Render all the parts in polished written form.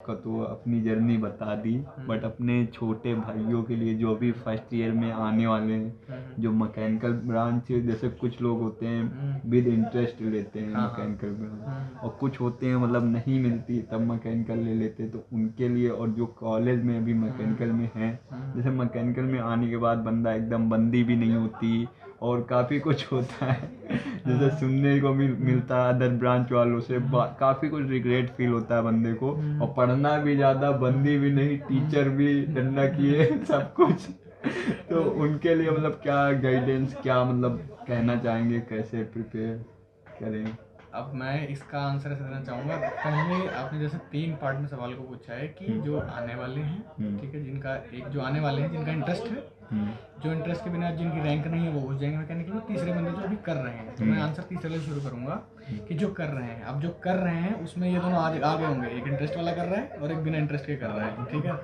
का तो अपनी जर्नी बता दी, बट अपने छोटे भाइयों के लिए जो भी फर्स्ट ईयर में आने वाले हैं, जो मैकेनिकल ब्रांच, जैसे कुछ लोग होते हैं विद इंटरेस्ट लेते हैं मैकेनिकल ब्रांच, और कुछ होते हैं मतलब नहीं मिलती तब मैकेनिकल ले लेते हैं, तो उनके लिए, और जो कॉलेज में अभी मैकेनिकल में हैं, जैसे मैकेनिकल में आने के बाद बंदा एकदम बंदी भी नहीं होती और काफ़ी कुछ होता है जैसे सुनने को मिलता है अदर ब्रांच वालों से, काफ़ी कुछ रिग्रेट फील होता है बंदे को, और पढ़ना भी ज़्यादा, बंदी भी नहीं, टीचर भी डंडा किए सब कुछ। तो उनके लिए मतलब क्या गाइडेंस, क्या मतलब कहना चाहेंगे, कैसे प्रिपेयर करें? अब मैं इसका आंसर ऐसे देना चाहूँगा। पहले आपने जैसे 3 पार्ट में सवाल को पूछा है कि जो आने वाले हैं, ठीक है, जिनका एक जो आने वाले हैं जिनका इंटरेस्ट है, जो इंटरेस्ट के बिना जिनकी रैंक नहीं है वो घुस जाएंगे मैकेनिकल में। तीसरे बंदे जो अभी कर रहे हैं, तो मैं आंसर तीसरे से शुरू करूँगा कि जो कर रहे हैं। अब जो कर रहे हैं उसमें ये दोनों आगे होंगे, एक इंटरेस्ट वाला कर रहा है और एक बिना इंटरेस्ट के कर रहा है, ठीक है।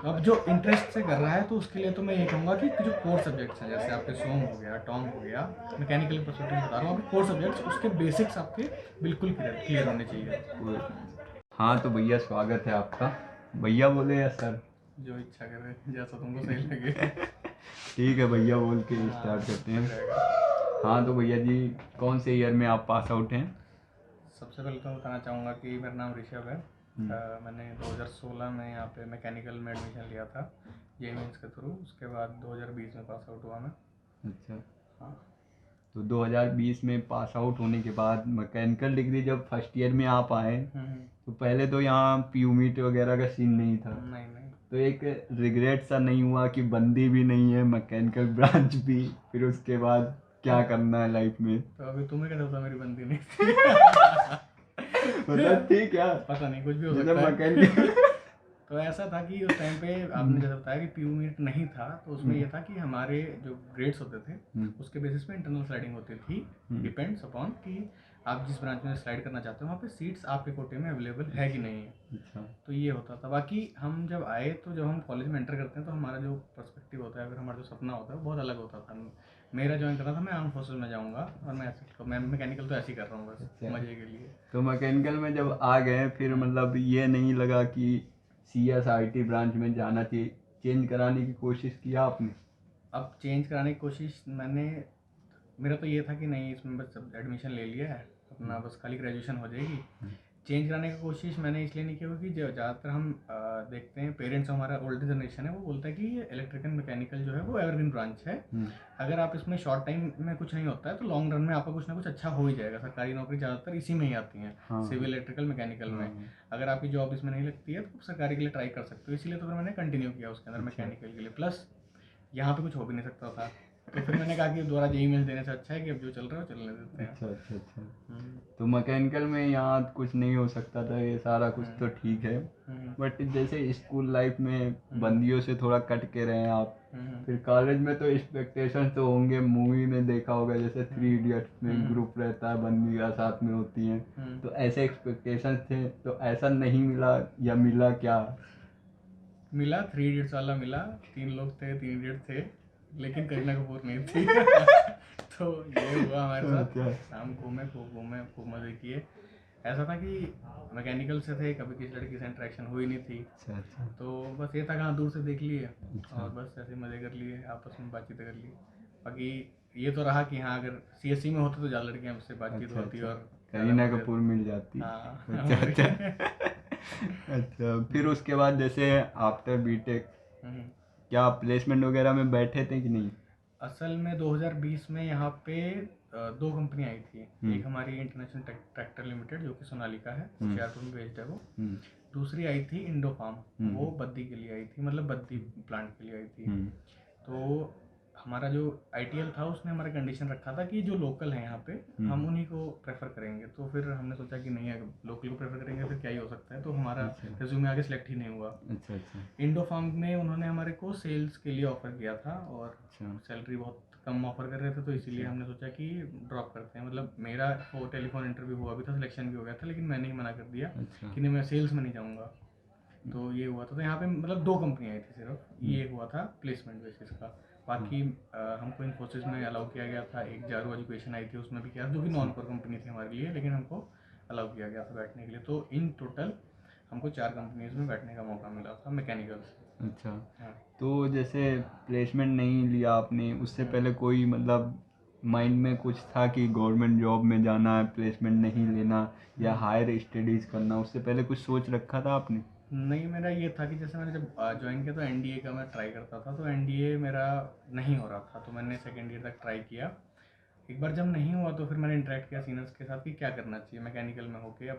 तो अब जो इंटरेस्ट से कर रहा है तो उसके लिए तो मैं ये कहूँगा कि जो कोर सब्जेक्ट्स हैं, जैसे आपके सोम हो गया, टॉम हो गया, मैकेनिकल परस्पेक्टिव बता रहा हूँ, आपके कोर सब्जेक्ट्स उसके बेसिक्स आपके बिल्कुल क्लियर होने चाहिए। हाँ तो भैया स्वागत है आपका। भैया बोले या सर? जो इच्छा करे, जैसा तुमको सही लगे। ठीक है भैया बोल के स्टार्ट करते हैं। हाँ तो भैया जी, कौन से ईयर में आप पास आउट हैं? सबसे पहले तो बताना चाहूँगा कि मेरा नाम ऋषभ है। मैंने 2016 में यहाँ पे मैकेनिकल में एडमिशन लिया था जे मेंस के थ्रू। उसके बाद 2020 में पास आउट हुआ मैं। अच्छा। हाँ। तो 2020 में पास आउट होने के बाद मैकेनिकल डिग्री जब फर्स्ट ईयर में आप आए, तो पहले तो यहाँ पीयू मीट वगैरह का सीन नहीं था। नहीं। तो एक रिग्रेट सा नहीं हुआ कि बंदी भी नहीं है, मैकेनिकल ब्रांच भी, फिर उसके बाद क्या करना है लाइफ में? तो अभी तुम्हें क्या होता मेरी बंदी नहीं थी। मतलब ठीक है, पता नहीं, कुछ भी हो जैसे सकता है। मैकेनिकल तो ऐसा था कि उस टाइम पे आपने जैसे बताया कि पीयू मीट नहीं था, तो उसमें ये था कि हमारे जो ग्रेड्स होते थे उसके बेसिस पे इंटरनल स्लाइडिंग होती थी, डिपेंड्स अपॉन कि आप जिस ब्रांच में स्लाइड करना चाहते हो वहाँ पे सीट्स आपके कोटे में अवेलेबल है कि नहीं है। अच्छा। तो ये होता था। बाकी हम जब आए, तो जब हम कॉलेज में एंटर करते हैं तो हमारा जो पर्सपेक्टिव होता है, फिर हमारा जो सपना होता है वो बहुत अलग होता था। मेरा ज्वाइन करना था, मैं आर्म फोर्सेज में जाऊँगा, और मैं मैकेनिकल तो ऐसे ही कर रहा हूँ बस मज़े के लिए। तो मैकेनिकल में जब आ गए, फिर मतलब ये नहीं लगा कि CSIT ब्रांच में जाना चाहिए, चेंज कराने की कोशिश किया आपने? अब चेंज कराने की कोशिश मेरा तो ये था कि नहीं, इसमें बस एडमिशन ले लिया है अपना, बस खाली ग्रेजुएशन हो जाएगी। चेंज कराने की कोशिश मैंने इसलिए नहीं की, क्योंकि जो ज़्यादातर हम देखते हैं, पेरेंट्स, हमारा ओल्डर जनरेशन है, वो बोलता है कि ये इलेक्ट्रिकल मैकेनिकल जो है वो एवरग्रीन ब्रांच है। अगर आप इसमें शॉर्ट टाइम में कुछ नहीं होता है तो लॉन्ग रन में आपका कुछ ना कुछ अच्छा हो ही जाएगा। सरकारी नौकरी ज़्यादातर इसी में ही आती है, सिविल, इलेक्ट्रिकल, मैकेनिकल में। अगर आपकी जॉब इसमें नहीं लगती है तो आप सरकारी के लिए ट्राई कर सकते हो। इसीलिए तो फिर मैंने कंटिन्यू किया उसके अंदर मैकेनिकल के लिए। प्लस यहाँ पे कुछ हो भी नहीं सकता था, तो फिर मैंने कहा कि दोबारा जेई मेंस देने से अच्छा है कि अब जो चल रहा है वो चलने देते हैं। अच्छा। तो मैकेनिकल में यहाँ कुछ नहीं हो सकता था, ये सारा कुछ तो ठीक है, बट जैसे स्कूल लाइफ में बंदियों से थोड़ा कट के रहे आप, फिर कॉलेज में तो एक्सपेक्टेशन तो होंगे, मूवी में देखा होगा जैसे 3 इडियट्स में ग्रुप रहता है, बंदियाँ साथ में होती हैं, तो ऐसे एक्सपेक्टेशन थे, तो ऐसा नहीं मिला या मिला क्या? मिला, 3 इडियट्स वाला मिला। 3 लोग थे, 3 इडियट थे, लेकिन करीना कपूर नहीं थी। तो ये हुआ हमारे साथ। शाम घूमे, खूब मज़े किए। ऐसा था कि मैकेनिकल से थे, कभी किसी लड़की से इंटरेक्शन हुई नहीं थी। अच्छा। तो बस ये था कहाँ दूर से देख लिए और बस ऐसे मज़े कर लिए, आपस में बातचीतें कर ली। बाकी ये तो रहा कि हाँ, अगर CSE में होते तो ज़्यादा लड़कियाँ मुझसे बातचीत होती और करीना कपूर मिल जाती। हाँ। अच्छा, फिर उसके बाद जैसे आफ्टर बीटेक क्या प्लेसमेंट वगैरह में बैठे थे कि नहीं? असल में 2020 में यहाँ पे 2 कंपनी आई थी। एक हमारी इंटरनेशनल ट्रैक्टर लिमिटेड, जो कि सोनालिका है, होशियारपुर में बेस्ड है वो। दूसरी आई थी इंडो फार्म, वो बद्दी के लिए आई थी, मतलब बद्दी प्लांट के लिए आई थी। तो हमारा जो ITL था उसने हमारा कंडीशन रखा था कि जो लोकल है यहाँ पे हम उन्हीं को प्रेफर करेंगे। तो फिर हमने सोचा कि नहीं, अगर लोकल को प्रेफर करेंगे फिर क्या ही हो सकता है। तो हमारा रिज्यूमे आगे सिलेक्ट ही नहीं हुआ। अच्छा। इंडो फार्म में उन्होंने हमारे को सेल्स के लिए ऑफ़र किया था और सैलरी बहुत कम ऑफ़र कर रहे थे, तो इसीलिए हमने सोचा कि ड्रॉप करते हैं। मतलब मेरा वो टेलीफोन इंटरव्यू हुआ भी था, सिलेक्शन भी हो गया था, लेकिन मैंने ही मना कर दिया कि नहीं, मैं सेल्स में नहीं जाऊँगा। तो ये हुआ था। तो यहाँ पे मतलब 2 कंपनी आई थी सिर्फ, ये हुआ था प्लेसमेंट बेसिस का। बाकी हमको इन्फोसिस में अलाउ किया गया था, एक जारू एजुकेशन आई थी उसमें भी किया, जो कि नॉन कोर कंपनी थी हमारे लिए, लेकिन हमको अलाउ किया गया था बैठने के लिए। तो इन टोटल हमको 4 कंपनीज में बैठने का मौका मिला था मैकेनिकल से। अच्छा, हाँ। तो जैसे प्लेसमेंट नहीं लिया आपने, उससे पहले कोई मतलब माइंड में कुछ था कि गवर्नमेंट जॉब में जाना है, प्लेसमेंट नहीं लेना या हायर स्टडीज़ करना, उससे पहले कुछ सोच रखा था आपने? नहीं, मेरा ये था कि जैसे मैंने जब ज्वाइन किया तो एनडीए का मैं ट्राई करता था, तो एनडीए मेरा नहीं हो रहा था, तो मैंने सेकेंड ईयर तक ट्राई किया। एक बार जब नहीं हुआ तो फिर मैंने इंटरेक्ट किया सीनियर्स के साथ कि क्या करना चाहिए मैकेनिकल में होके। अब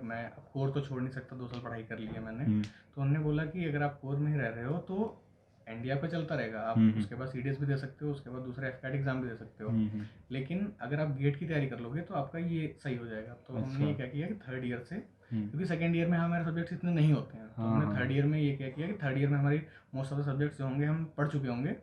कोर तो छोड़ नहीं सकता, 2 साल पढ़ाई कर ली है मैंने। तो उन्होंने बोला कि अगर आप कोर में ही रह रहे हो तो एनडीए आपका चलता रहेगा, आप उसके बाद सीडीएस भी दे सकते हो, उसके बाद दूसरा एफकैट एग्जाम भी दे सकते हो, लेकिन अगर आप गेट की तैयारी कर लोगे तो आपका ये सही हो जाएगा। तो हमने ये क्या किया कि थर्ड ईयर से, क्योंकि सेकेंड ईयर में हमारे सब्जेक्ट्स इतने नहीं होते हैं, तो हमने थर्ड ईयर में ये क्या किया कि थर्ड ईयर में हमारी मोस्ट ऑफ द सब्जेक्ट्स जो होंगे हम पढ़ चुके होंगे,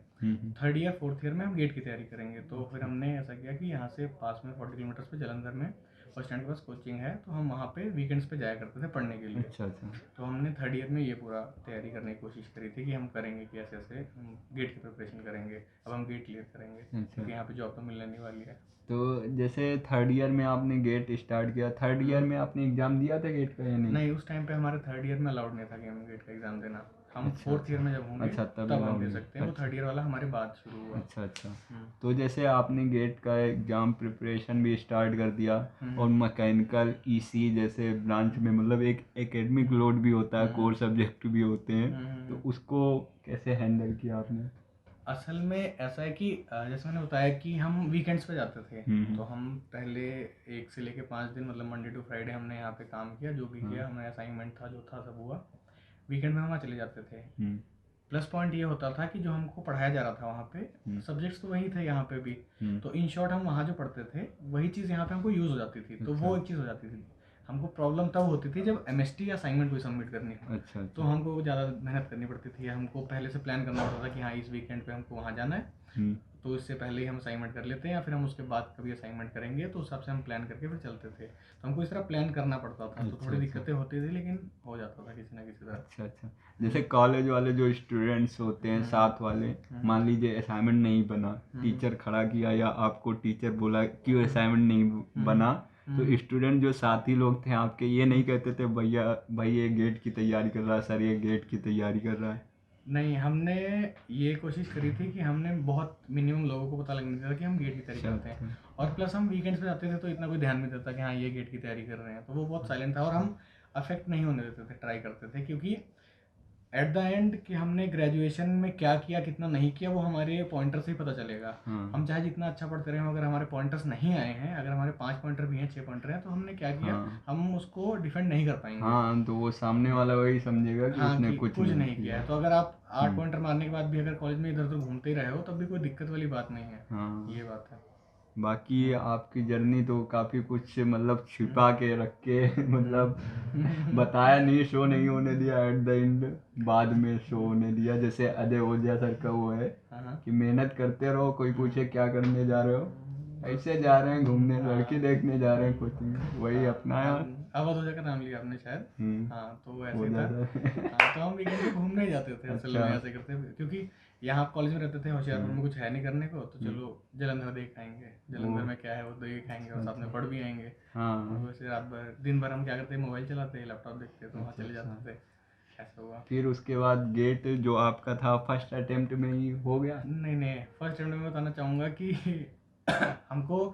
थर्ड ईयर फोर्थ ईयर में हम गेट की तैयारी करेंगे। तो फिर हमने ऐसा किया कि यहाँ से पास में 40 किलोमीटर पे जलंधर में बस स्टैंड के पास कोचिंग है, तो हम वहाँ पे वीकेंड्स पे जाया करते थे पढ़ने के लिए। अच्छा अच्छा। तो हमने थर्ड ईयर में ये पूरा तैयारी करने की कोशिश करी थी कि हम करेंगे कि ऐसे ऐसे हम गेट की प्रिपरेशन करेंगे, अब हम गेट क्लियर करेंगे क्योंकि यहाँ पे जॉब तो मिलने नहीं वाली है। तो जैसे थर्ड ईयर में आपने गेट स्टार्ट किया, थर्ड ईयर में आपने एग्ज़ाम दिया था गेट का या नहीं? नहीं, उस टाइम पे हमारे थर्ड ईयर में अलाउड नहीं था कि हम गेट का एग्ज़ाम देना। हम अच्छा, फोर्थ ईयर में जब होंगे अच्छा, तब तब हम allowed दे नहीं। सकते हैं। वो अच्छा। थर्ड ईयर वाला हमारे बाद शुरू हुआ। अच्छा अच्छा। तो जैसे आपने गेट का एग्ज़ाम प्रिपरेशन भी स्टार्ट कर दिया और मैकेनिकल ईसी जैसे ब्रांच में मतलब एक एकेडमिक लोड भी होता है, कोर सब्जेक्ट भी होते हैं, तो उसको कैसे हैंडल किया आपने? असल में ऐसा है कि जैसे मैंने बताया कि हम वीकेंड्स पे जाते थे, तो हम पहले 1 से लेके 5 दिन मतलब मंडे टू फ्राइडे हमने यहाँ पे काम किया, जो भी किया हमें असाइनमेंट था जो था सब हुआ। वीकेंड में हम वहाँ चले जाते थे। प्लस पॉइंट ये होता था कि जो हमको पढ़ाया जा रहा था वहाँ पे सब्जेक्ट्स तो वही थे यहाँ पे भी, तो इन शॉर्ट हम वहाँ जो पढ़ते थे वही चीज़ यहाँ पे हमको यूज़ हो जाती थी। तो वो एक चीज़ हो जाती थी। हमको प्रॉब्लम तब होती थी जब एमएसटी या असाइनमेंट कोई सबमिट करनी हो। अच्छा तो हमको ज़्यादा मेहनत करनी पड़ती थी, हमको पहले से प्लान करना पड़ता था कि हाँ इस वीकेंड पे हमको वहाँ जाना है, तो इससे पहले ही हम असाइनमेंट कर लेते हैं या फिर हम उसके बाद कभी असाइनमेंट करेंगे, तो उस हिसाब से हम प्लान करके फिर चलते थे। तो हमको इस तरह प्लान करना पड़ता था। तो थोड़ी दिक्कतें होती थी लेकिन हो जाता था किसी ना किसी तरह। अच्छा अच्छा। जैसे कॉलेज वाले जो स्टूडेंट्स होते हैं साथ वाले, मान लीजिए असाइनमेंट नहीं बना, टीचर खड़ा किया या आपको टीचर बोला क्यों असाइनमेंट नहीं बना, तो स्टूडेंट जो साथी लोग थे आपके ये नहीं कहते थे भैया भाई ये गेट की तैयारी कर रहा है, सर ये गेट की तैयारी कर रहा है? नहीं, हमने ये कोशिश करी थी कि हमने बहुत मिनिमम लोगों को पता लगने दिया कि हम गेट की तैयारी करते हैं, और प्लस हम वीकेंड्स पे जाते थे तो इतना कोई ध्यान नहीं देता कि हाँ ये गेट की तैयारी कर रहे हैं, तो वो बहुत साइलेंट था और हम अफेक्ट नहीं होने देते थे, ट्राई करते थे, क्योंकि एट द एंड कि हमने ग्रेजुएशन में क्या किया कितना नहीं किया वो हमारे पॉइंटर से ही पता चलेगा। हम चाहे जितना अच्छा पढ़ते रहे, अगर हमारे पॉइंटर्स नहीं आए हैं, अगर हमारे 5 पॉइंटर भी हैं 6 पॉइंटर हैं, तो हमने क्या किया, हम उसको डिफेंड नहीं कर पाएंगे। हाँ, तो वो सामने वाला वही समझेगा कि हाँ, उसने कि कुछ नहीं किया है। तो अगर आप 8 पॉइंटर मारने के बाद भी अगर कॉलेज में इधर उधर घूमते ही रहे हो तब भी कोई दिक्कत वाली बात नहीं है। हाँ, ये बात है। बाकी आपकी जर्नी तो काफ़ी कुछ मतलब छिपा के रख के मतलब बताया नहीं, शो नहीं होने दिया, एट द एंड बाद में शो होने दिया। जैसे अजय ओझा सर का वो है कि मेहनत करते रहो, कोई पूछे क्या करने जा रहे हो, ऐसे जा रहे हैं घूमने, लड़की देखने जा रहे हैं कोचिंग, वही अपनाया। अवध ओझा का नाम लिया आपने शायद। हाँ, तो वो ऐसे था। ओझा सर। हाँ, तो हम वीकेंड पे घूमने ही जाते थे असल में, ऐसे करते थे, क्योंकि यहाँ कॉलेज में रहते थे, होशियारपुर में कुछ है नहीं करने को, तो चलो जलंधर देख आएंगे, जलंधर में क्या है वो देख आएंगे और साथ में पढ़ भी आएंगे। हाँ, वैसे रात भर दिन भर हम क्या करते मोबाइल चलाते लैपटॉप देखते, तो वहाँ चले जाते थे, ऐसा हुआ। फिर उसके बाद गेट जो आपका था फर्स्ट अटेम्प्ट में ही हो गया? नहीं, फर्स्ट अटेम्प्ट में बताना चाहूँगा कि हमको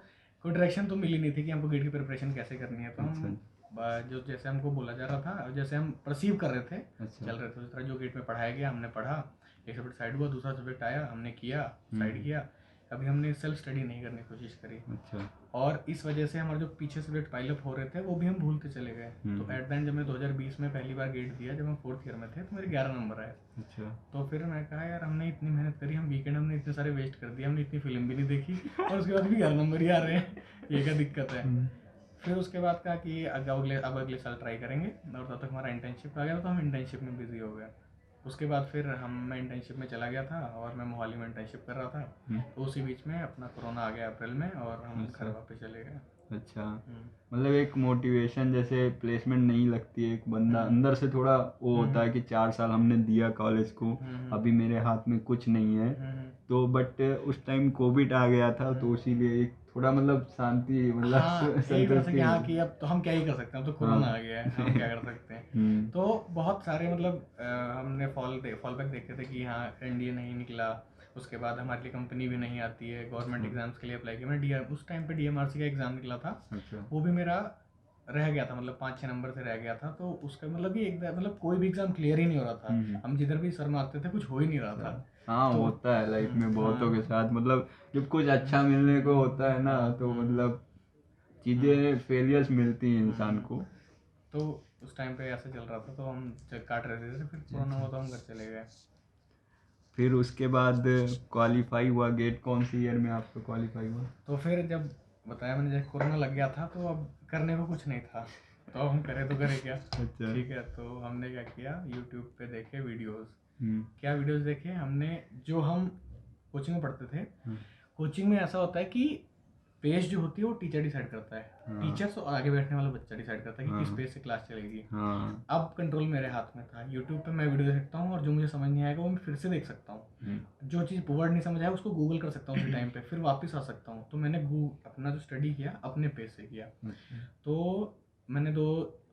कोई डायरेक्शन तो मिली नहीं थी कि हमको गेट की प्रिपरेशन कैसे करनी है, तो हम जो जैसे हमको बोला जा रहा था, जैसे हम परसीव कर रहे थे, चल रहे थे उस तरह, जो गेट में पढ़ाया गया हमने पढ़ा, एक सब्जेक्ट साइड हुआ, दूसरा सब्जेक्ट आया हमने किया, साइड किया। कभी हमने सेल्फ स्टडी नहीं करने की कोशिश करी। अच्छा। और इस वजह से हमारे जो पीछे सब्जेक्ट पाइलअप हो रहे थे वो भी हम भूलते चले गए। तो एट द एंड जब मैं 2020 में पहली बार गेट दिया, जब हम फोर्थ ईयर में थे, तो मेरे 11 नंबर आए। अच्छा। तो फिर मैं कहा यार हमने इतनी मेहनत करी, हम वीकेंड हमने इतने सारे वेस्ट कर दिए, हमने इतनी फिल्म भी नहीं देखी और उसके बाद भी 11 नंबर ही आ रहे हैं, ये क्या दिक्कत है। फिर उसके बाद कहा कि अगले साल ट्राई करेंगे, और तब तक हमारा इंटर्नशिप आ गया, तो हम इंटर्नशिप में बिजी हो गए। उसके बाद फिर मैं इंटर्नशिप में चला गया था और मैं मोहाली में इंटर्नशिप कर रहा था, तो उसी बीच में अपना कोरोना आ गया अप्रैल में और हम घर वापस चले गए। अच्छा, मतलब एक मोटिवेशन, जैसे प्लेसमेंट नहीं लगती है, एक बंदा अंदर से थोड़ा वो होता है कि 4 साल हमने दिया कॉलेज को, अभी मेरे हाथ में कुछ नहीं है, तो बट उस टाइम कोविड आ गया था, तो इसीलिए एक थोड़ा मतलब शांति, मतलब हाँ, एक तरह से कि हाँ कि अब तो हम क्या ही कर सकते हैं, अब तो कोरोना आ गया है, हम क्या कर सकते हैं। तो बहुत सारे मतलब हमने फॉल बैक देखे थे कि हाँ एनडीए नहीं निकला, उसके बाद हमारे लिए कंपनी भी नहीं आती है, गवर्नमेंट एग्जाम्स के लिए अप्लाई किया मैंने, उस टाइम पे डीएमआरसी का एग्ज़ाम निकला था, वो भी मेरा रह गया था, मतलब 5-6 नंबर से रह गया था। तो उसका मतलब कि एक मतलब कोई भी एग्ज़ाम क्लियर ही नहीं हो रहा था, हम जिधर भी सर मारते थे कुछ हो ही नहीं रहा था। हाँ, तो होता है लाइफ में बहुतों के साथ, मतलब जब कुछ अच्छा मिलने को होता है ना, तो मतलब चीज़ें फेलियर्स मिलती हैं इंसान को। तो उस टाइम पे ऐसे चल रहा था, तो हम काट रहे थे, फिर कोरोना हुआ तो हम घर चले गए। फिर उसके बाद क्वालिफाई हुआ, गेट कौन सी ईयर में आपका क्वालिफाई हुआ? तो फिर जब बताया मैंने, जब कोरोना लग गया था तो अब करने को कुछ नहीं था, तो अब हम करें तो करें क्या। अच्छा। ठीक है, तो हमने क्या किया, यूट्यूब पे देखे वीडियोस। क्या वीडियोस देखे हमने, जो हम कोचिंग में पढ़ते थे, कोचिंग में ऐसा होता है कि पेज जो होती है वो टीचर डिसाइड करता है, टीचर तो आगे बैठने वाला बच्चा डिसाइड करता है कि किस पेज से क्लास चलेगी। अब कंट्रोल मेरे हाथ में था, यूट्यूब पे मैं वीडियो देख सकता हूँ, और जो मुझे समझ नहीं आएगा वो मैं फिर से देख सकता हूँ, जो चीज़ वर्ड नहीं समझ आया उसको गूगल कर सकता हूँ उसी टाइम पे, फिर वापस आ सकता हूँ। तो मैंने अपना जो स्टडी किया अपने पेज से किया। तो मैंने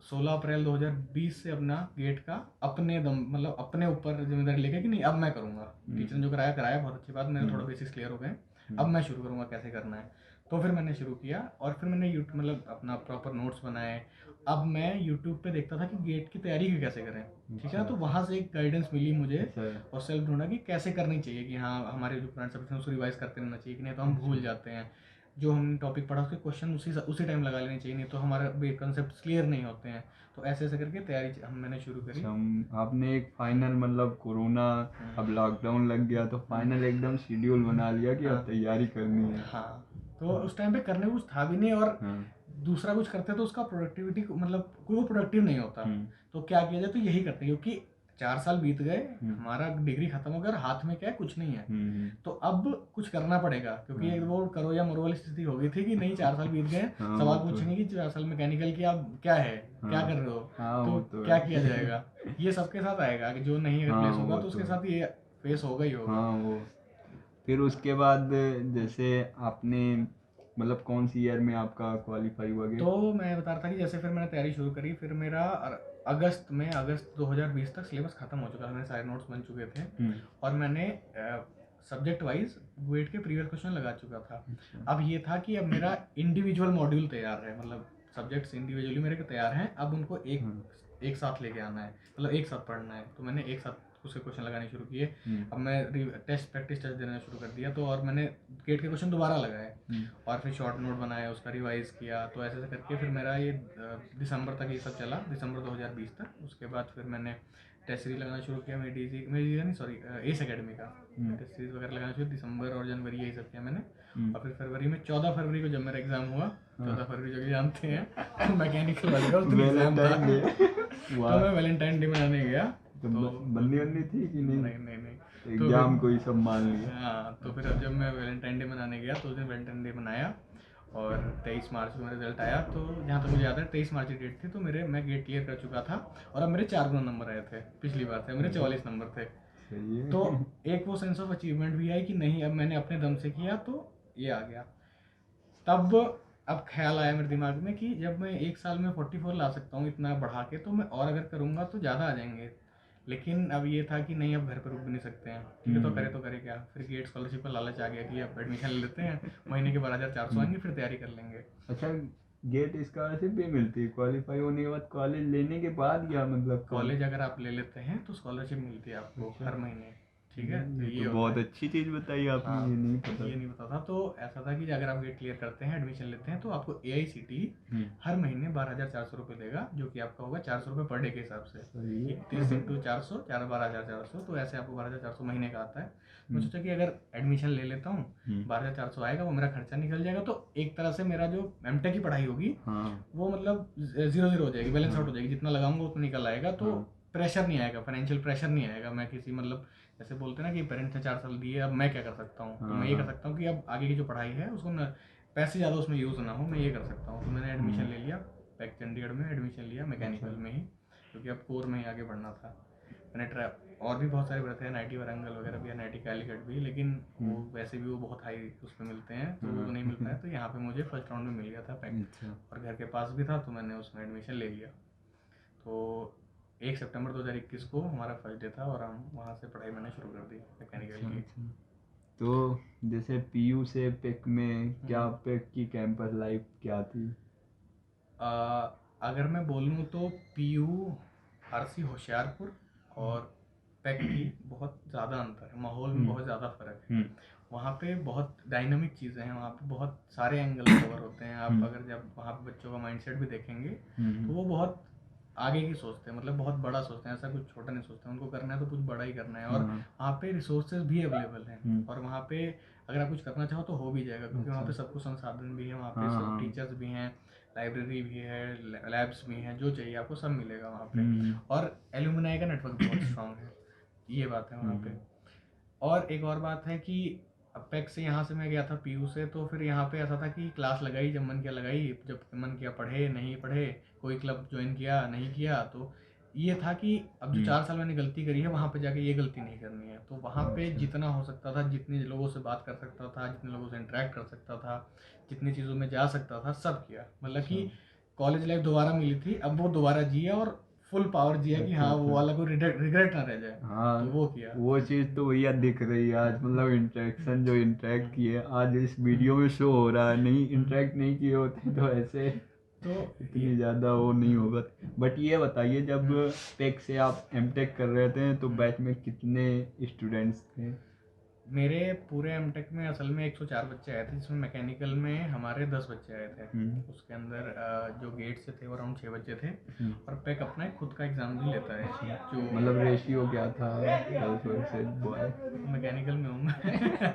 16 अप्रैल 2020 से अपना गेट का अपने दम, मतलब अपने ऊपर जिम्मेदारी लेके कि नहीं अब मैं करूँगा, टीचर ने जो कराया कराया, बहुत अच्छी बात, मेरे थोड़ा बेसिक्स क्लियर हो गए, अब मैं शुरू करूँगा कैसे करना है। तो फिर मैंने शुरू किया, और फिर मैंने यूट्यूब मतलब अपना प्रॉपर नोट्स बनाए। अब मैं यूट्यूब पे देखता था कि गेट की तैयारी कैसे करें, ठीक है ना, तो वहाँ से एक गाइडेंस मिली मुझे, और सेल्फ ढूंढा कि कैसे करनी चाहिए, कि हाँ हमारे जो पुराने सब्जेक्ट हैं उसको रिवाइज करते रहना चाहिए, कि नहीं तो हम भूल जाते हैं, जो हमने टॉपिक पढ़ा उसके क्वेश्चन उसी टाइम लगा लेने चाहिए, नहीं तो हमारे कंसेप्ट क्लियर नहीं होते हैं। तो ऐसे ऐसे करके तैयारी मैंने शुरू करी। आपने एक फाइनल, मतलब कोरोना अब लॉकडाउन लग गया, तो फाइनल एकदम शेड्यूल बना लिया कि अब तैयारी करनी है। हाँ, तो उस टाइम पे करने कुछ था भी नहीं, और दूसरा कुछ करते तो उसका प्रोडक्टिविटी मतलब कोई वो प्रोडक्टिव नहीं होता। तो क्या किया जाए, तो यही करते, क्योंकि 4 साल बीत गए, हमारा डिग्री खत्म हो गया, और हाथ में क्या है, कुछ नहीं है। तो अब कुछ करना पड़ेगा, क्योंकि एक वो करो या मरो वाली स्थिति हो गई थी कि नहीं 4 साल बीत गए, सवाल पूछेंगे कि 4 साल मैकेनिकल की आप क्या है, क्या कर रहे हो, तो क्या किया जाएगा। ये सबके साथ आएगा कि जो नहीं अगर प्लेस होगा तो उसके साथ ये फेस होगा ही होगा। फिर उसके बाद जैसे आपने, मतलब कौन सी ईयर में आपका क्वालिफाई हुआ गेट? तो मैं बता रहा था कि जैसे फिर मैंने तैयारी शुरू करी, फिर मेरा अगस्त 2020 तक सिलेबस खत्म हो चुका था, मेरे सारे नोट्स बन चुके थे, और मैंने सब्जेक्ट वाइज वेट के प्रीवियस क्वेश्चन लगा चुका था। अब ये था कि अब मेरा इंडिविजुअल मॉड्यूल तैयार है, मतलब सब्जेक्ट्स इंडिविजुअली मेरे तैयार हैं, अब उनको एक साथ लेके आना है, मतलब एक साथ पढ़ना है। तो मैंने एक साथ उसके क्वेश्चन लगाने शुरू किए। अब मैं प्रैक्टिस टेस्ट देना शुरू कर दिया, तो और मैंने गेट के क्वेश्चन दोबारा लगाए, और फिर शॉर्ट नोट बनाया, उसका रिवाइज किया। तो ऐसे करके फिर मेरा ये दिसंबर तक ये सब चला, दिसंबर 2020 तक। उसके बाद फिर मैंने टेस्ट सीरीज लगाना शुरू किया, मेरी नहीं सॉरी एस अकेडमी का टेस्ट सीरीज वगैरह लगाना शुरू, दिसंबर और जनवरी यही सब किया मैंने। और फिर फरवरी में 14 फरवरी को जब मेरा एग्जाम हुआ, 14 फरवरी जो कि जानते हैं मैकेनिकल वाले का उस दिन एग्जाम था, तो मैं वैलेंटाइन डे मनाने गया। तो बंदी थी कि नहीं? नहीं, एग्जाम को ही सब मान लिया। हाँ, तो फिर अब जब मैं वैलेंटाइन डे मनाने गया, तो उस दिन वैलेंटाइन डे मनाया, और 23 मार्च को मेरा रिजल्ट आया। तो जहाँ तक मुझे याद है 23 मार्च की डेट थी, तो मैं गेट क्लियर कर चुका था, और अब मेरे 4 गुना नंबर आए थे, पिछली बार से मेरे 44 नंबर थे। तो एक वो सेंस ऑफ अचीवमेंट भी आई कि नहीं अब मैंने अपने दम से किया, तो ये आ गया। तब अब ख्याल आया मेरे दिमाग में कि जब मैं एक साल में 44 ला सकता हूँ इतना बढ़ा के, तो मैं और अगर करूँगा तो ज़्यादा आ जाएंगे। लेकिन अब ये था कि नहीं, अब घर पर रुक भी नहीं सकते हैं, ठीक है, तो करे क्या। फिर गेट स्कॉलरशिप का लालच आ गया कि अब एडमिशन ले लेते हैं, महीने के 12,400 आएंगे, फिर तैयारी कर लेंगे। अच्छा, गेट स्कॉलरशिप भी मिलती है क्वालिफाई होने के बाद, कॉलेज लेने के बाद, या मतलब कॉलेज अगर आप ले लेते हैं तो स्कॉलरशिप मिलती है आपको हर महीने, ठीक है। तो ये बहुत अच्छी चीज़ बताई आपने। ये नहीं पता था। तो ऐसा था कि अगर आप गेट क्लियर करते हैं, एडमिशन लेते हैं, तो आपको AICTE हर महीने 12,400 रुपये देगा, जो कि आपका होगा 400 रुपये पर डे के हिसाब से, 30 × 400 12,400, तो ऐसे आपको 12,400 महीने का आता है। मैं सोचा कि अगर एडमिशन ले लेता हूँ, 12,400 आएगा, वो मेरा खर्चा निकल जाएगा, तो एक तरह से मेरा जो एमटेक की पढ़ाई होगी वो मतलब 0-0 हो जाएगी, बैलेंस आउट हो जाएगी, जितना लगाऊंगा उतना निकल आएगा। तो प्रेशर नहीं आएगा, फाइनेंशियल प्रेशर नहीं आएगा। मैं किसी मतलब जैसे बोलते हैं ना कि पेरेंट्स ने 4 साल दिए, अब मैं क्या कर सकता हूँ, तो मैं ये कर सकता हूँ कि अब आगे की जो पढ़ाई है उसको मैं पैसे ज़्यादा उसमें यूज़ ना हो, मैं ये कर सकता हूँ। तो मैंने एडमिशन ले लिया, पैक चंडीगढ़ में एडमिशन लिया मैकेनिकल में ही, क्योंकि अब कोर में ही आगे बढ़ना था। मैंने और भी बहुत सारे पढ़े थे, NIT वारंगल वगैरह भी, NIT कैलीकट भी, लेकिन वो वैसे भी वो बहुत हाई उस पर मिलते हैं, तो वो नहीं मिल पाया। तो यहाँ पे मुझे फर्स्ट राउंड में मिल गया था पैक, और घर के पास भी था, तो मैंने उसमें एडमिशन ले लिया। तो 1 सितंबर 2021 को हमारा फर्स्ट डे था, और हम वहाँ से पढ़ाई मैंने शुरू कर दी मैकेनिकल की। तो जैसे PU से पैक में क्या पैक की कैंपस लाइफ क्या थी? अगर मैं बोलूँ तो PU RC होशियारपुर और पैक की बहुत ज़्यादा अंतर है, माहौल में बहुत ज़्यादा फ़र्क है। वहाँ पे बहुत डायनामिक चीज़ें हैं, वहाँ पे बहुत सारे एंगल कवर होते हैं। आप अगर जब वहाँ पे बच्चों का माइंडसेट भी देखेंगे तो वो बहुत आगे की सोचते हैं, मतलब बहुत बड़ा सोचते हैं, ऐसा कुछ छोटा नहीं सोचते। उनको करना है तो कुछ बड़ा ही करना है, और वहाँ पे रिसोर्सेज भी अवेलेबल हैं, और वहाँ पे अगर आप कुछ करना चाहो तो हो भी जाएगा, क्योंकि वहाँ पे सब कुछ संसाधन भी है, वहाँ पे सब टीचर्स भी हैं, लाइब्रेरी भी है, लैब्स भी हैं, जो चाहिए आपको सब मिलेगा वहाँ पे। और एलुमनाई का नेटवर्क बहुत स्ट्रांग है, ये बात है वहाँ पे। और एक और बात है कि अपेक्स से यहाँ से मैं गया था PU से, तो फिर यहाँ पे ऐसा था कि क्लास लगाई जब मन किया लगाई, जब मन किया पढ़े, नहीं पढ़े, कोई क्लब ज्वाइन किया नहीं किया। तो ये था कि अब जो 4 साल मैंने गलती करी है, वहाँ पे जाके ये गलती नहीं करनी है। तो वहाँ पे जितना हो सकता था, जितने लोगों से बात कर सकता था, जितने लोगों से इंटरेक्ट कर सकता था, जितनी चीज़ों में जा सकता था, सब किया। मतलब कि कॉलेज लाइफ दोबारा मिली थी, अब वो दोबारा जिया, और फुल पावर जिया कि हाँ वो वाला कोई रिग्रेट ना रह जाए। तो वो किया, वो चीज़ तो भैया दिख रही है आज, मतलब इंटरेक्शन जो इंटरेक्ट किए आज इस वीडियो में शो हो रहा है, नहीं इंटरेक्ट नहीं किए होते तो ऐसे तो इतनी ज़्यादा वो नहीं होगा। बट ये बताइए, जब पैक से आप MTech कर रहे थे तो बैच में कितने स्टूडेंट्स थे? मेरे पूरे MTech में असल में 104 बच्चे आए थे, जिसमें मैकेनिकल में हमारे 10 बच्चे आए थे। उसके अंदर जो गेट से थे वो अराउंड 6 बच्चे थे, और पैक अपना खुद का एग्ज़ाम भी लेता है। जो मतलब रेशियो क्या था गर्ल्स वर्सेस बॉय? मैकेनिकल में हूँ मैं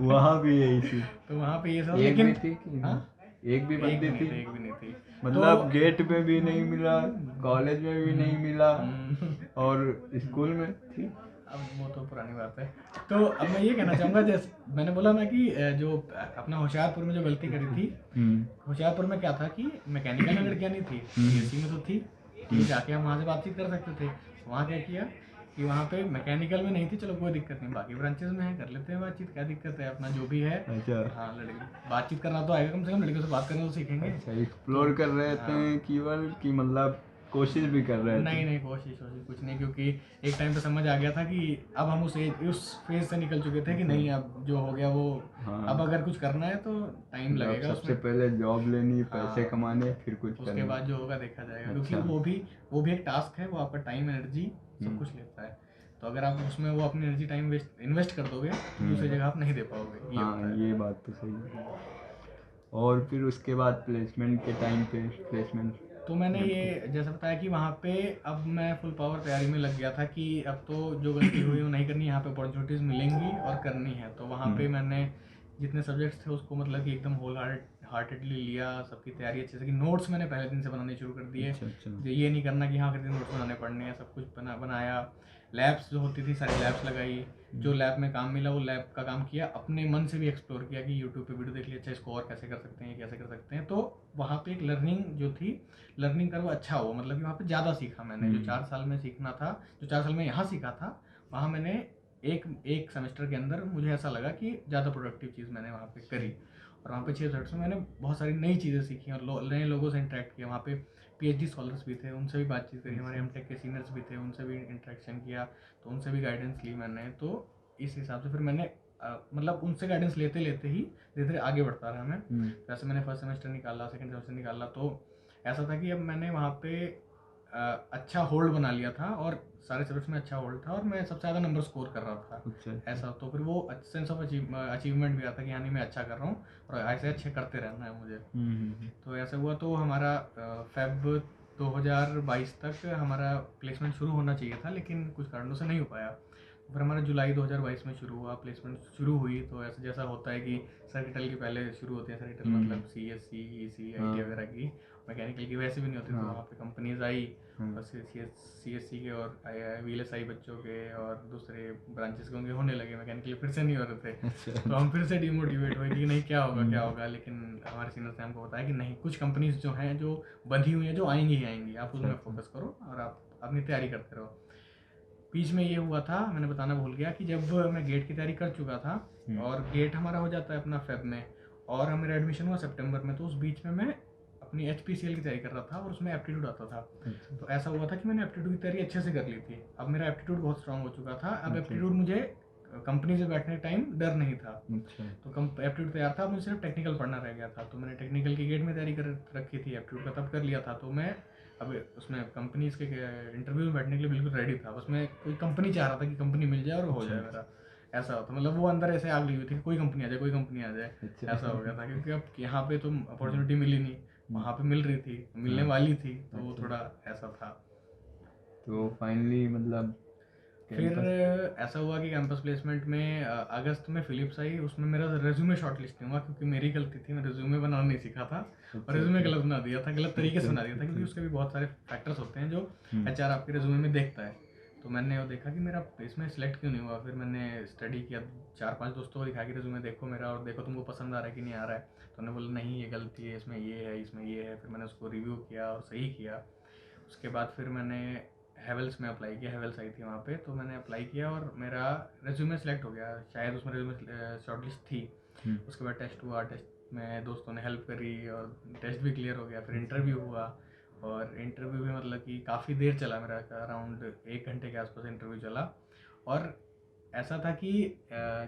वहाँ भी यही थी? तो वहाँ पे ये सब, एक लेकिन भी थी कि हाँ, एक भी बंदी थी? एक भी नहीं थी। मतलब गेट पे भी नहीं मिला, कॉलेज में भी नहीं मिला, और स्कूल में थी? अब वो तो पुरानी बात है। तो अब मैं ये कहना चाहूँगा, जैसे मैंने बोला ना कि जो अपना होशियारपुर में जो गलती करी थी, होशियारपुर में क्या था कि मैकेनिकल में लड़कियाँ नहीं थी, BSc में तो थी, तो जाके हम वहाँ से बातचीत कर सकते थे। वहाँ क्या किया कि वहाँ पे मैकेनिकल में नहीं थी, चलो कोई दिक्कत नहीं, बाकी ब्रांचेस में है, कर लेते हैं बातचीत, क्या दिक्कत है, अपना जो भी है। अच्छा, हाँ, लड़की बातचीत करना तो आएगा, कम से कम लड़कियों से बात करना तो सीखेंगे। अच्छा, एक्सप्लोर कर रहे थे केवल कि मतलब कोशिश भी कर रहे थे? नहीं कोशिश कुछ नहीं, क्योंकि एक टाइम पे समझ आ गया था कि अब हम उस फेज से निकल चुके थे कि नहीं, अब जो हो गया वो, अब अगर कुछ करना है तो टाइम लगेगा। सबसे पहले जॉब लेनी, पैसे कमाने, फिर कुछ उसके बाद जो होगा देखा जाएगा। क्योंकि वो भी एक टास्क है, वो आपका टाइम, एनर्जी सब कुछ लेता है। तो अगर आप उसमें वो अपनी एनर्जी टाइम इन्वेस्ट कर दोगे तो दूसरी जगह आप नहीं दे पाओगे। ये बात तो सही है। और फिर उसके बाद प्लेसमेंट के टाइम पे प्लेसमेंट, तो मैंने ये जैसा बताया कि वहाँ पे अब मैं फुल पावर तैयारी में लग गया था कि अब तो जो गलती हुई वो नहीं करनी, यहाँ पे अपॉर्चुनिटीज़ मिलेंगी और करनी है। तो वहाँ पे मैंने जितने सब्जेक्ट्स थे उसको मतलब कि एकदम होल हार्टेडली लिया, सबकी तैयारी अच्छे से की। नोट्स मैंने पहले दिन से बनाने शुरू कर दिए। ये नहीं करना कि हाँ दिन नोट्स बनाने पड़ने हैं, सब कुछ बनाया। लैब्स जो होती थी सारी लैब्स लगाई, जो लैब में काम मिला वो लैब का काम किया, अपने मन से भी एक्सप्लोर किया कि यूट्यूब पे वीडियो देख लिया, अच्छा इसको और कैसे कर सकते हैं, कैसे कर सकते हैं। तो वहाँ पे एक लर्निंग जो थी, लर्निंग कर्व अच्छा हुआ, मतलब कि वहाँ पे ज़्यादा सीखा मैंने। जो 4 साल में सीखना था, जो 4 साल में यहाँ सीखा था, वहाँ मैंने एक सेमेस्टर के अंदर मुझे ऐसा लगा कि ज़्यादा प्रोडक्टिव चीज़ मैंने वहाँ पे करी। और वहाँ पे 6 सब्जेक्ट्स में मैंने बहुत सारी नई चीज़ें सीखी और नए लोगों से इंटरेक्ट किया। वहाँ पे PhD स्कॉलर्स भी थे, उनसे भी बातचीत करी, हमारे MTech के सीनियर्स भी थे, उनसे भी इंटरेक्शन किया, तो उनसे भी गाइडेंस ली मैंने। तो इस हिसाब से फिर मैंने मतलब उनसे गाइडेंस लेते लेते ही धीरे धीरे आगे बढ़ता रहा मैं। जैसे मैंने फर्स्ट सेमेस्टर निकाला, सेकंड सेमेस्टर निकाला, तो ऐसा था कि अब मैंने वहाँ पे अच्छा होल्ड बना लिया था, और सारे सब्जेक्ट्स में अच्छा होल्ड था, और मैं सबसे ज़्यादा नंबर स्कोर कर रहा था। अच्छा। ऐसा तो फिर वो सेंस ऑफ अचीवमेंट भी आता कि हाँ नहीं मैं अच्छा कर रहा हूँ, और ऐसे अच्छे करते रहना है मुझे। तो ऐसा हुआ। तो हमारा फेब 2022 तक हमारा प्लेसमेंट शुरू होना चाहिए था, लेकिन कुछ कारणों से नहीं हो पाया। फिर हमारा जुलाई 2022 में शुरू हुआ, प्लेसमेंट शुरू हुई। तो ऐसा जैसा होता है कि सर्किटल की पहले शुरू होती है, सर्किटल मतलब CSC, EC, IT वगैरह की, मैकेनिकल की वैसे भी नहीं होती, तो हाँ। वहाँ पे कंपनीज आई हम्म। और CSC के और VLSI बच्चों के और दूसरे ब्रांचेस के उनके होने लगे, मैकेनिकल फिर से नहीं हो रहे थे। अच्छा। तो हम फिर से डिमोटिवेट हुए कि नहीं क्या होगा क्या होगा, लेकिन हमारे सीनियर्स ने हमको बताया कि नहीं, कुछ कंपनीज जो हैं जो बंधी हुई हैं, जो आएंगी ही आएंगी, आप उसमें फोकस करो और आप अपनी तैयारी करते रहो। बीच में ये हुआ था, मैंने बताना भूल गया, कि जब मैं गेट की तैयारी कर चुका था और गेट हमारा हो जाता है अपना फेब में और मेरा एडमिशन हुआ सितंबर में, तो उस बीच में मैं अपनी HPCL की तैयारी कर रहा था और उसमें एप्टीट्यूड आता था। तो ऐसा हुआ था कि मैंने एप्टीट्यूड की तैयारी अच्छे से कर ली थी, अब मेरा एप्टीट्यूड बहुत स्ट्रांग हो चुका था। अब एप्टीट्यूड मुझे कंपनी से बैठने टाइम डर नहीं था, तो एप्टीट्यूड तैयार था, मुझे सिर्फ टेक्निकल पढ़ना रह गया था। तो मैंने टेक्निकल की गेट में तैयारी कर रखी थी, एप्टीट्यूड का तब कर लिया था। तो मैं अब उसमें कंपनीज के इंटरव्यू में बैठने के लिए बिल्कुल रेडी था, बस मैं कोई कंपनी चाह रहा था कि कंपनी मिल जाए और हो जाए मेरा, ऐसा होता। मतलब वो अंदर ऐसे आग लगी हुई थी कि कोई कंपनी आ जाए, कोई कंपनी आ जाए, ऐसा हो गया था। क्योंकि अब यहाँ पे तो अपॉर्चुनिटी मिली नहीं, वहाँ पे मिल रही थी, मिलने वाली थी, तो वो थोड़ा ऐसा था। तो फाइनली मतलब फिर ऐसा हुआ कि कैंपस प्लेसमेंट में अगस्त में फिलिप्स आई, उसमें मेरा रेज्यूमे शॉर्टलिस्ट नहीं हुआ क्योंकि मेरी गलती थी, मैं रेज्यूमे बनाना नहीं सीखा था और रेज्यूमे गलत बना दिया था, गलत तरीके से बना दिया था, क्योंकि उसके भी बहुत सारे फैक्टर्स होते हैं जो HR आपके रेज्यूमे में देखता है। तो मैंने वो देखा कि मेरा इसमें सिलेक्ट क्यों नहीं हुआ। फिर मैंने स्टडी किया, 4-5 दोस्तों को दिखा कि रेज्यूमे देखो मेरा और देखो तुमको पसंद आ रहा है कि नहीं आ रहा है। तो उन्होंने बोला नहीं ये गलती है, इसमें ये है, इसमें ये है। फिर मैंने उसको रिव्यू किया और सही किया। उसके बाद फिर मैंने हेवल्स में अप्लाई किया, हेवल्स आई थी वहाँ पे, तो मैंने अप्लाई किया और मेरा रेज्यूमे सेलेक्ट हो गया, शायद उसमें रेज्यूमे शॉर्टलिस्ट थी। उसके बाद टेस्ट हुआ, टेस्ट में दोस्तों ने हेल्प करी और टेस्ट भी क्लियर हो गया। फिर इंटरव्यू हुआ और इंटरव्यू भी मतलब कि काफ़ी देर चला मेरा, अराउंड 1 घंटे के आसपास इंटरव्यू चला। और ऐसा था कि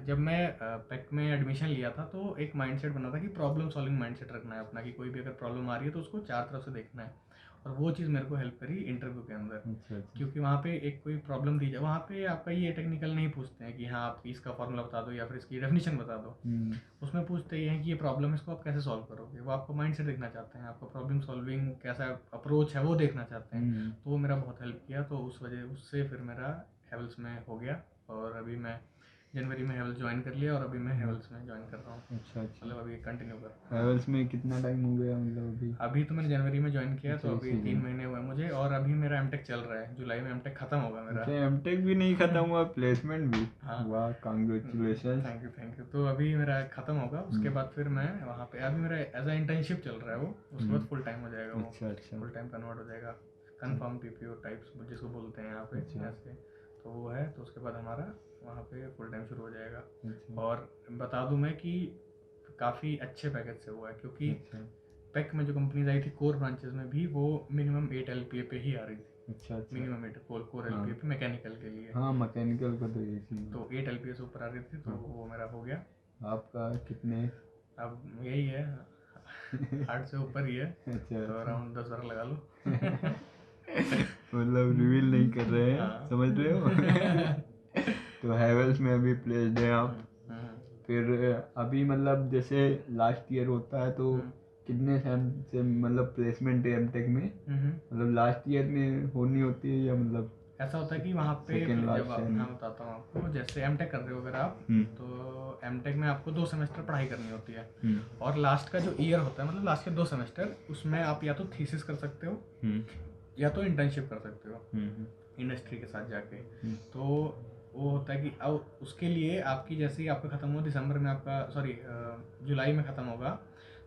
जब मैं पेक में एडमिशन लिया था तो एक माइंडसेट बना था कि प्रॉब्लम सॉल्विंग माइंडसेट रखना है अपना, कि कोई भी अगर प्रॉब्लम आ रही है तो उसको 4 तरफ से देखना है। और वो चीज़ मेरे को हेल्प करी इंटरव्यू के अंदर। क्योंकि वहाँ पे एक कोई प्रॉब्लम दी जाए, वहाँ पे आपका ये टेक्निकल नहीं पूछते हैं कि हाँ आप इसका फॉर्मूला बता दो या फिर इसकी डेफिनेशन बता दो। उसमें पूछते ये हैं कि ये प्रॉब्लम है, इसको आप कैसे सॉल्व करोगे। वो आपका माइंड सेट देखना चाहते हैं, आपका प्रॉब्लम सॉल्विंग कैसा अप्रोच है वो देखना चाहते हैं। तो वो मेरा बहुत हेल्प किया। तो उस वजह उससे फिर मेरा हेवल्स में हो गया और अभी मैं जनवरी में हेवल्स ज्वाइन कर लिया और अभी मैं हेवल्स में ज्वाइन कर रहा हूँ। अच्छा। मतलब अभी कंटिन्यू कर रहा हूँ। हेवल्स में कितना टाइम हो गया मतलब अभी तो मैंने जनवरी में ज्वाइन किया, तो अभी 3 महीने हुए मुझे और अभी मेरा एमटेक चल रहा है। जुलाई में एमटेक खत्म होगा मेरा। एमटेक भी नहीं खत्म हुआ, प्लेसमेंट भी? हाँ। वाह, कांग्रेचुलेशन। Thank you. तो अभी मेरा खत्म होगा, उसके बाद फिर मैं वहाँ पे, अभी मेरा एज अ इंटर्नशिप चल रहा है वो, उसके बाद फुल टाइम हो जाएगा वो। अच्छा। फुल टाइम कन्वर्ट हो जाएगा, कन्फर्म PPO टाइप्स जिसको बोलते हैं यहाँ पे ऐसे। तो वो है, तो उसके बाद हमारा वहाँ पे फुल टाइम शुरू हो जाएगा। और बता दूँ मैं कि काफ़ी अच्छे पैकेज से हुआ है, क्योंकि पेक में जो कंपनीज आई थी कोर ब्रांचेस में भी, वो मिनिमम 8 LPA पे ही आ रही थी। अच्छा। मिनिमम 8 कोर LPA पे मैकेनिकल के लिए। हाँ, मैकेनिकल का तो यही चीज़। तो 8 LPA से ऊपर आ रही थी, तो वो मेरा हो गया। आपका कितने? अब यही है 8 से ऊपर ही है। अच्छा। तो अराउंड 10-12 लगा लो। मतलब रिवील नहीं कर रहे हैं। हाँ। समझ रहे हो। तो हेवल्स में अभी प्लेस्ड हैं आप। फिर अभी मतलब जैसे लास्ट ईयर होता है तो कितने सेम से मतलब प्लेसमेंट है एमटेक में? मतलब लास्ट ईयर में होनी होती है या मतलब ऐसा होता है कि वहाँ पे जब मैं बताता हूँ आपको, जैसे एमटेक कर रहे हो अगर आप, तो एमटेक में आपको 2 सेमेस्टर पढ़ाई करनी होती है। और लास्ट का जो ईयर होता है, मतलब लास्ट के 2 सेमेस्टर, उसमें आप या तो थीसिस कर सकते हो या तो इंटर्नशिप कर सकते हो इंडस्ट्री के साथ जाके। तो वो होता है कि अब उसके लिए आपकी, जैसे ही आपका ख़त्म हो दिसंबर में, आपका जुलाई में ख़त्म होगा,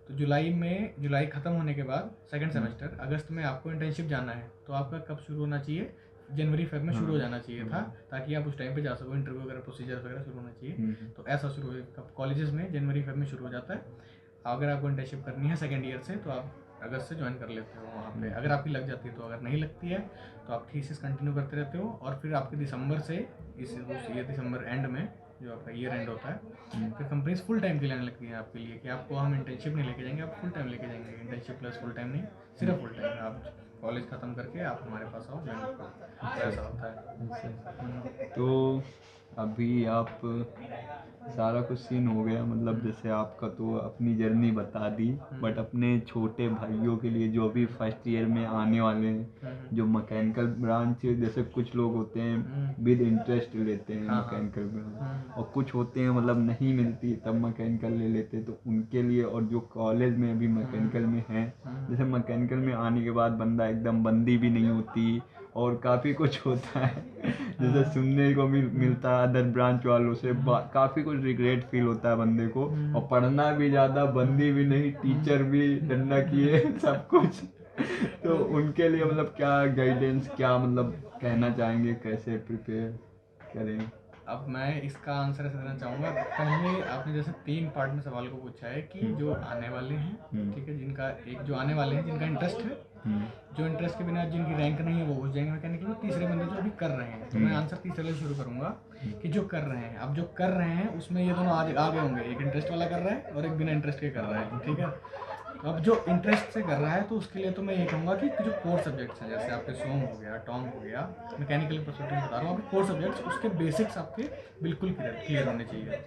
तो जुलाई ख़त्म होने के बाद सेकंड सेमेस्टर अगस्त में आपको इंटर्नशिप जाना है। तो आपका कब शुरू होना चाहिए? जनवरी-फरवरी में शुरू हो जाना चाहिए था, ताकि आप उस टाइम पे जा सको। इंटरव्यू वगैरह प्रोसीजर वगैरह शुरू होना चाहिए। तो ऐसा शुरू हो कॉलेजेस में जनवरी-फरवरी में शुरू हो जाता है। अगर आपको इंटर्नशिप करनी है सेकेंड ईयर से, तो आप अगस्त से ज्वाइन कर लेते हो वहाँ पे, अगर आपकी लग जाती है। तो अगर नहीं लगती है तो आप थीसिस कंटिन्यू करते रहते हो। और फिर आपके दिसंबर से ये दिसंबर एंड में जो आपका ईयर एंड होता है, फिर कंपनीज फुल टाइम के लिए आने लगती हैं आपके लिए, कि आपको हम इंटर्नशिप नहीं लेके जाएंगे, आप फुल टाइम लेके जाएंगे। इंटर्नशिप प्लस फुल टाइम नहीं, सिर्फ फुल टाइम। आप कॉलेज ख़त्म करके आप हमारे पास आओ, ज्वाइन करो, ऐसा होता है। तो अभी आप सारा कुछ सीन हो गया, मतलब जैसे आपका तो अपनी जर्नी बता दी, बट अपने छोटे भाइयों के लिए जो अभी फर्स्ट ईयर में आने वाले हैं, जो मैकेनिकल ब्रांच, जैसे कुछ लोग होते हैं विद इंटरेस्ट लेते हैं मैकेनिकल ब्रांच, और कुछ होते हैं मतलब नहीं मिलती तब मैकेनिकल ले लेते हैं, तो उनके लिए, और जो कॉलेज में अभी मैकेनिकल में हैं, जैसे मैकेनिकल में आने के बाद बंदा एकदम बंदी भी नहीं होती और काफ़ी कुछ होता है जैसे सुनने को मिलता है अदर ब्रांच वालों से, काफ़ी कुछ रिग्रेट फील होता है बंदे को, और पढ़ना भी ज़्यादा, बंदी भी नहीं, टीचर भी डंडा किए सब कुछ तो उनके लिए मतलब क्या गाइडेंस, क्या मतलब कहना चाहेंगे, कैसे प्रिपेयर करें? अब मैं इसका आंसर ऐसे देना चाहूँगा। पहले आपने जैसे 3 पार्ट में सवाल को पूछा है कि जो आने वाले हैं, ठीक है, जिनका एक जो आने वाले हैं जिनका इंटरेस्ट है, जो इंटरेस्ट के बिना जिनकी रैंक नहीं है वो घुस जाएंगे मैकेनिकल में। तीसरे बंदे जो अभी कर रहे हैं, तो मैं आंसर तीसरे से शुरू करूँगा कि जो कर रहे हैं। अब जो कर रहे हैं उसमें ये दोनों आगे होंगे, एक इंटरेस्ट वाला कर रहा है और एक बिना इंटरेस्ट के कर रहा है, ठीक है। अब जो इंटरेस्ट से कर रहा है तो उसके लिए तो मैं ये कहूँगा कि जो कोर सब्जेक्ट्स हैं, जैसे आपके सोम हो गया, टॉम हो गया, मैकेनिकल परस्पेक्टिव बता रहा हूँ, आपके कोर सब्जेक्ट्स उसके बेसिक्स आपके बिल्कुल क्लियर होने चाहिए।